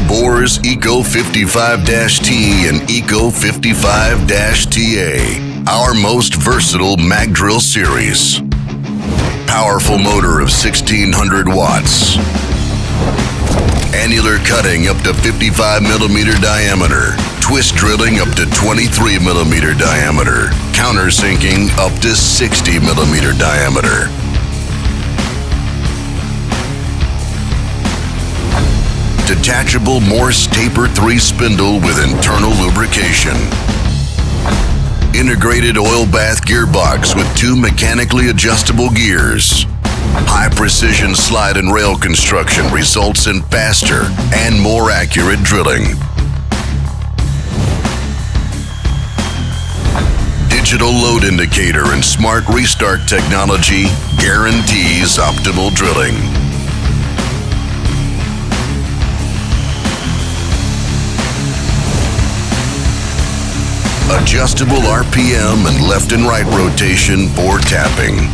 Euroboor's ECO.55-T and ECO.55-TA, our most versatile mag drill series. Powerful motor of 1600 watts. Annular cutting up to 55 millimeter diameter. Twist drilling up to 23 millimeter diameter. Countersinking up to 60 millimeter diameter. Detachable Morse taper 3 spindle with internal lubrication. Integrated oil bath gearbox with 2 mechanically adjustable gears. High precision slide and rail construction results in faster and more accurate drilling. Digital load indicator and smart restart technology guarantees optimal drilling. Adjustable RPM and left and right rotation bore tapping.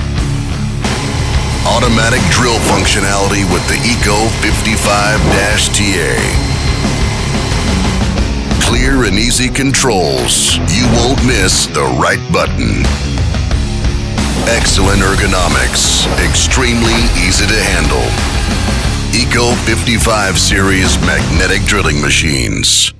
Automatic drill functionality with the ECO.55-TA. Clear and easy controls. You won't miss the right button. Excellent ergonomics. Extremely easy to handle. ECO.55 series magnetic drilling machines.